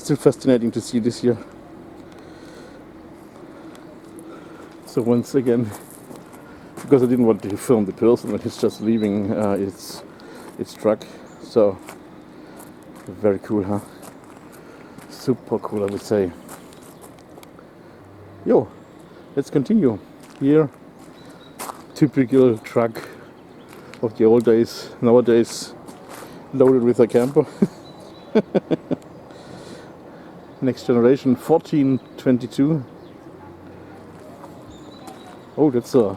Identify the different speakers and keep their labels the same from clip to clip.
Speaker 1: Still fascinating to see this here. So once again, because I didn't want to film the person when he's just leaving its truck. So very cool, huh? Super cool, I would say. Yo, let's continue. Here, typical truck of the old days. Nowadays, loaded with a camper. Next generation, 1422. Oh, that's a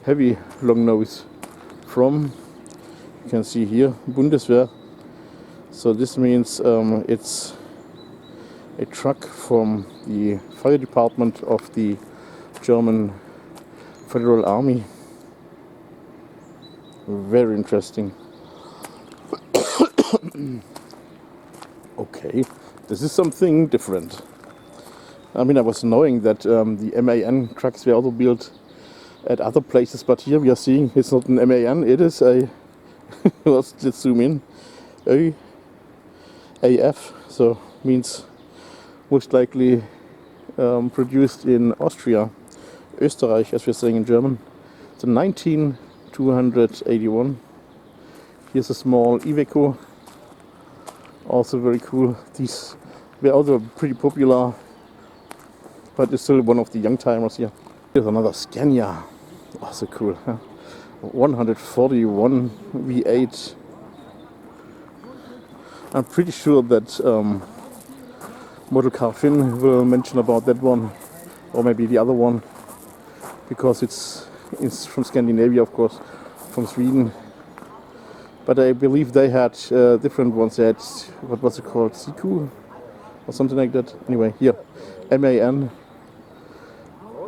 Speaker 1: heavy long nose from, you can see here, Bundeswehr. So this means it's a truck from the fire department of the German Federal Army. Very interesting. Okay, this is something different. I mean, I was knowing that the MAN trucks were also built at other places, but here we are seeing it's not an MAN, it is a let's zoom in, AF, so means most likely produced in Austria, Österreich, as we're saying in German. So 19,281. Here's a small Iveco, also very cool. These were also pretty popular, but it's still one of the young timers here. Here's another Scania, also cool, huh? 141 V8. I'm pretty sure that Model Car Finn will mention about that one, or maybe the other one, because it's from Scandinavia, of course, from Sweden. But I believe they had different ones. They had, what was it called, Siku or something like that. Anyway, here, MAN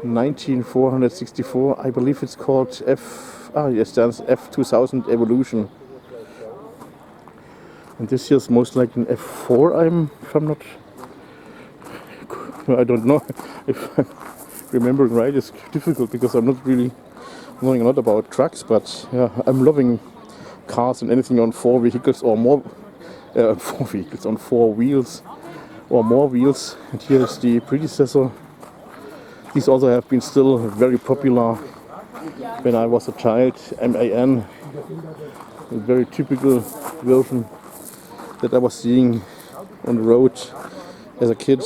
Speaker 1: 19464. I believe it's called it stands F2000 Evolution. And this here's most like an F4. If I'm not, I don't know if I'm remembering right. It's difficult because I'm not really knowing a lot about trucks, but yeah, I'm loving cars and anything on four vehicles or more. On four wheels or more wheels. And here is the predecessor. These also have been still very popular when I was a child. MAN, a very typical version that I was seeing on the road as a kid.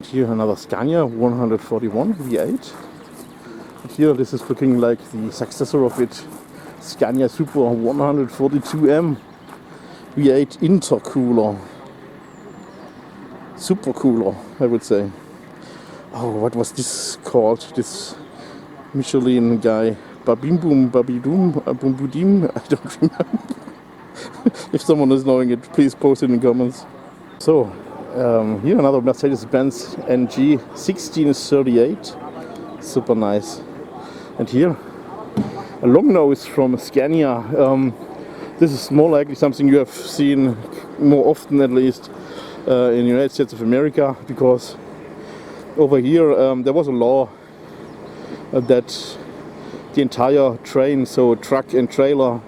Speaker 1: Here another Scania 141 V8. And here this is looking like the successor of it, Scania Super 142M V8 intercooler. Super cooler, I would say. Oh, what was this called? This Michelin guy. Babimboom, Babidoom, Bumbudim? I don't remember. If someone is knowing it, please post it in the comments. So, here another Mercedes-Benz NG 1638. Super nice. And here, a long nose from Scania. This is more likely something you have seen more often, at least, in the United States of America, because over here there was a law that the entire train, so truck and trailer,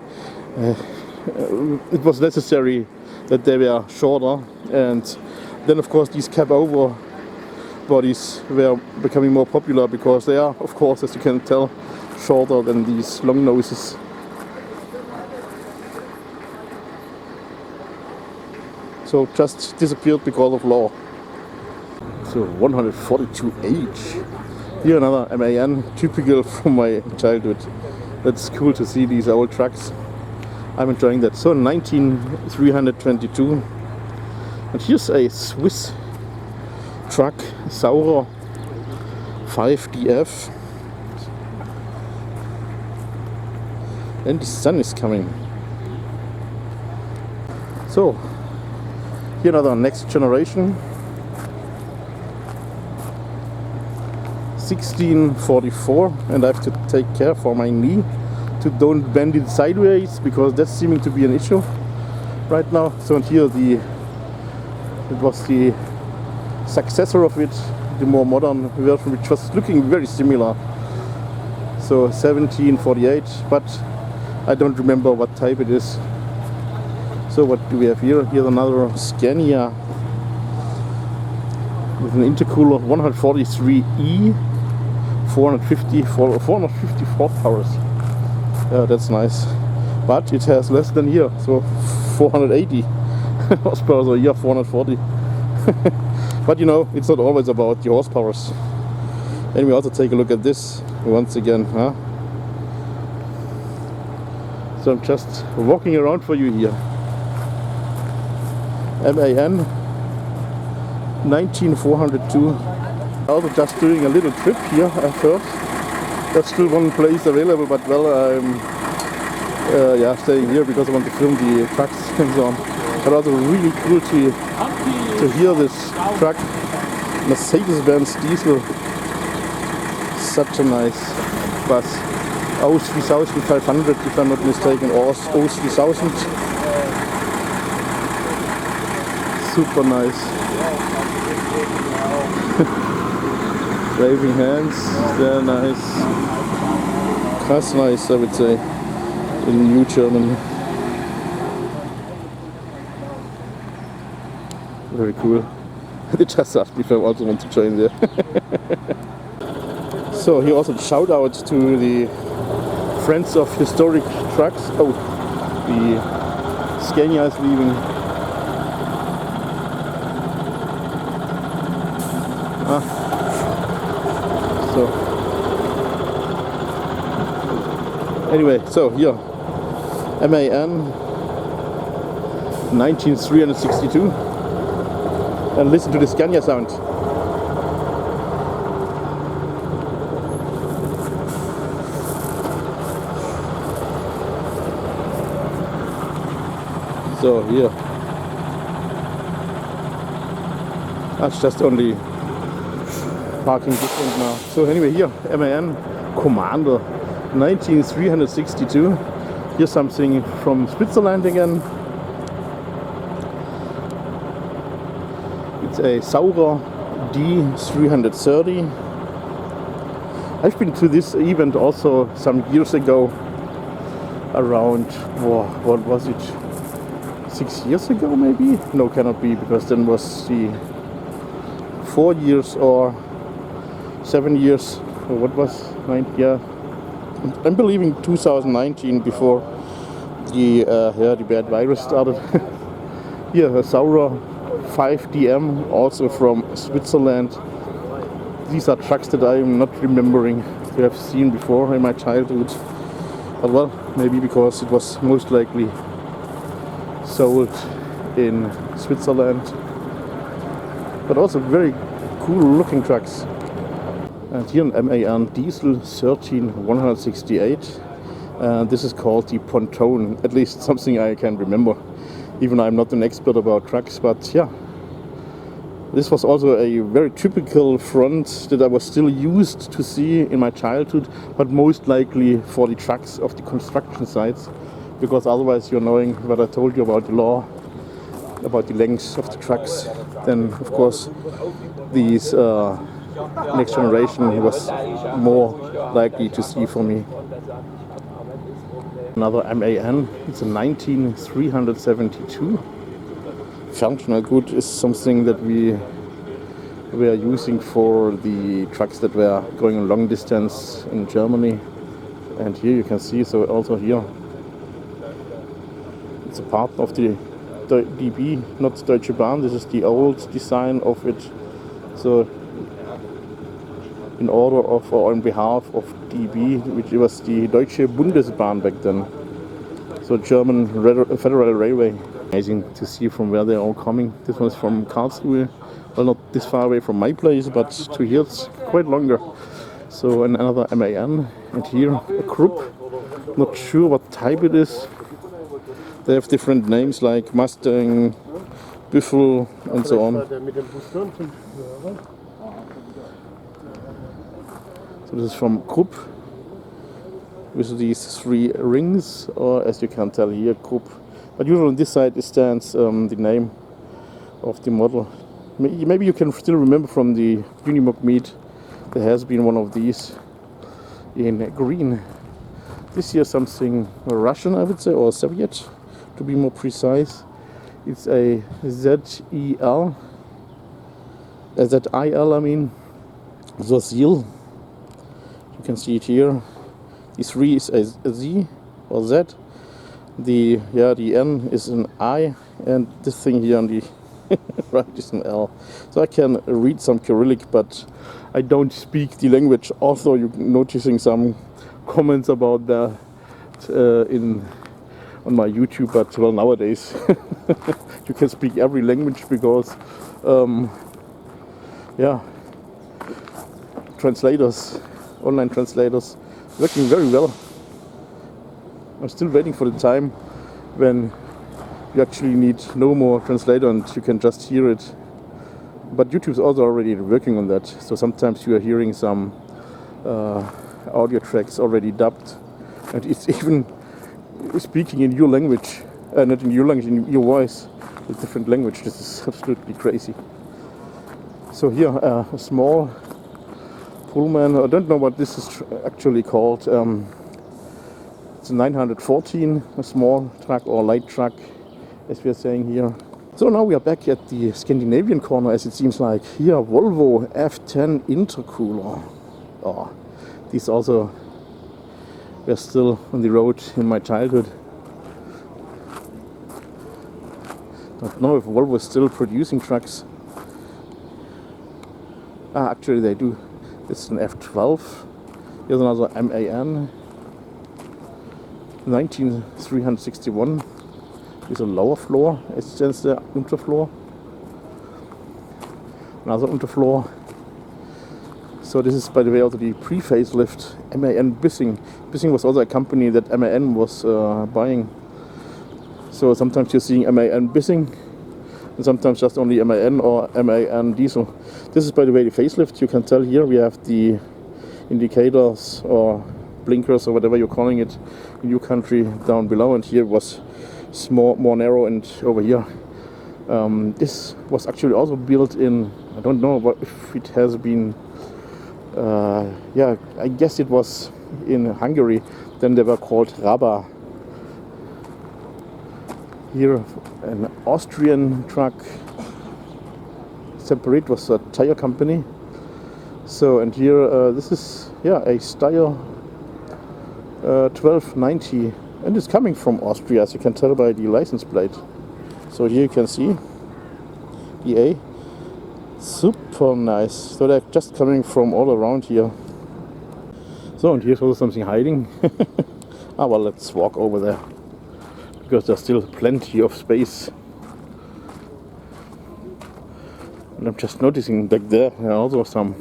Speaker 1: it was necessary that they were shorter, and then of course these cap-over bodies were becoming more popular because they are, of course, as you can tell, shorter than these long noses. So just disappeared because of law. So 142H. Here another MAN, typical from my childhood. That's cool to see these old trucks. I'm enjoying that. So 19,322. And here's a Swiss truck, Saurer 5DF. And the sun is coming. So here another next generation. 1644, and I have to take care for my knee to don't bend it sideways, because that's seeming to be an issue right now. So and here it was the successor of it, the more modern version, which was looking very similar. So 1748, but I don't remember what type it is. So what do we have here? Here's another Scania with an intercooler 143E, 450 horsepower. Yeah, that's nice. But it has less than here, so 480 horsepower, so here 440. But you know, it's not always about the horsepowers. And we also take a look at this once again, huh? So I'm just walking around for you here. MAN 19402. Also just doing a little trip here at first. There's still one place available, but well, I'm yeah, staying here because I want to film the trucks and so on. But also really cool to hear this truck, Mercedes-Benz diesel. Such a nice bus. Aus 3500 if I'm not mistaken, or Aus 3000. Super nice. Waving hands, they're nice. That's nice, I would say, in New German. Very cool. They just asked me if I also want to join there. So here also a shout out to the Friends of Historic Trucks. Oh, the Scania is leaving. So anyway, so here MAN 19362, and listen to the Scania sound. So here, that's just only parking different now. So anyway, here MAN Commander 19362. Here's something from Switzerland again. It's a Saurer D330. I've been to this event also some years ago, around, what was it, 6 years ago maybe? No, cannot be, because then was the 4 years or 7 years, or what was 9? Yeah, I'm believing 2019, before the the bad virus started. Here, a Saurer 5DM, also from Switzerland. These are trucks that I'm not remembering to have seen before in my childhood. But well, maybe because it was most likely sold in Switzerland. But also very cool looking trucks. And here an MAN Diesel 13168. This is called the Ponton, at least something I can remember. Even I'm not an expert about trucks, but yeah. This was also a very typical front that I was still used to see in my childhood, but most likely for the trucks of the construction sites, because otherwise you're knowing what I told you about the law, about the lengths of the trucks. Then of course these next generation was more likely to see for me. Another MAN, it's a 19372. Functional good is something that we were using for the trucks that were going a long distance in Germany. And here you can see, so also here it's a part of the DB, not Deutsche Bahn. This is the old design of it. So in order of, or on behalf of DB, which was the Deutsche Bundesbahn back then. So German Federal Railway. Amazing to see from where they're all coming. This one is from Karlsruhe. Well, not this far away from my place, but to here it's quite longer. So another MAN, and here a Krupp. Not sure what type it is. They have different names like Mustang, Büffel, and so on. So this is from Krupp, with these 3 rings, or as you can tell here, Krupp. But usually on this side it stands the name of the model. Maybe you can still remember from the Unimog meet, there has been one of these in green. This here something Russian, I would say, or Soviet, to be more precise. It's a ZIL, I mean, ZIL. You can see it here. The 3 is a Z or Z. The N is an I, and this thing here on the right is an L. So I can read some Cyrillic, but I don't speak the language. Also, you're noticing some comments about that on my YouTube, but well, nowadays you can speak every language because translators, online translators, working very well. I'm still waiting for the time when you actually need no more translator and you can just hear it. But YouTube's also already working on that. So sometimes you are hearing some audio tracks already dubbed, and it's even speaking in your language, not in your language, in your voice, a different language. This is absolutely crazy. So here a small Pullman, I don't know what this is actually called. It's a 914, a small truck or light truck, as we are saying here. So now we are back at the Scandinavian corner, as it seems like. Here, Volvo F10 intercooler. Oh, these also were still on the road in my childhood. Don't know if Volvo is still producing trucks. Actually they do. This is an F12. Here's another MAN. 19361 is a lower floor, as stands the Unterfloor. Another Unterfloor. So this is, by the way, also the pre-facelift MAN Bissing. Bissing was also a company that MAN was buying. So sometimes you're seeing MAN Bissing, and sometimes just only MAN or MAN Diesel. This is, by the way, the facelift. You can tell here we have the indicators or blinkers or whatever you're calling it in your country down below, and here was more narrow, and over here this was actually also built in, I don't know if it has been I guess it was in Hungary. Then they were called Raba. Here an Austrian truck. Separate was a tire company. So, and here this is a Steyr 1290, and it's coming from Austria, as you can tell by the license plate. So here you can see EA, super nice. So they're just coming from all around here. So, and here's also something hiding. Well, let's walk over there, because there's still plenty of space. And I'm just noticing back there are also some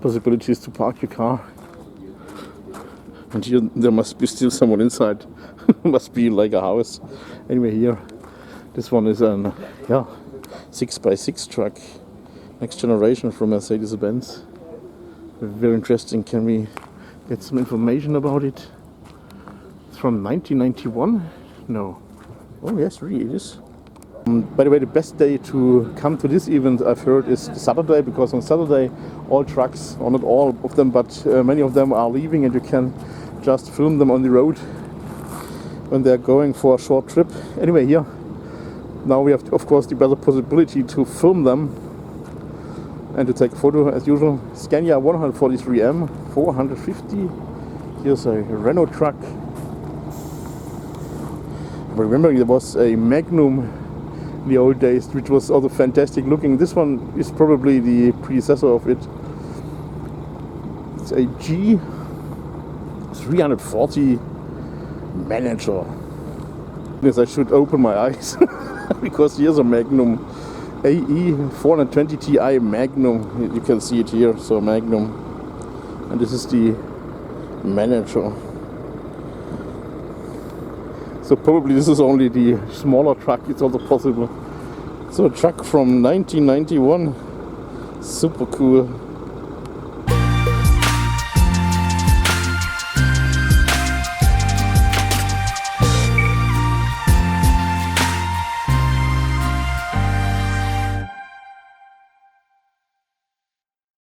Speaker 1: possibilities to park your car. And here there must be still someone inside. Must be like a house. Anyway, here, this one is an 6x6 truck, next generation from Mercedes-Benz. Very interesting. Can we get some information about it? It's from 1991? No. Oh yes, really it is. By the way, the best day to come to this event, I've heard, is Saturday, because on Saturday all trucks, or not all of them, but many of them are leaving, and you can just film them on the road when they're going for a short trip. Anyway, here now we have, of course, the better possibility to film them and to take a photo as usual. Scania 143M 450. Here's a Renault truck. Remember, there was a Magnum in the old days, which was also fantastic looking. This one is probably the predecessor of it. It's a G340 Manager. Yes, I should open my eyes because here's a Magnum AE 420 Ti Magnum. You can see it here. So Magnum, and this is the Manager. So probably this is only the smaller truck. It's also possible. So a truck from 1991, super cool.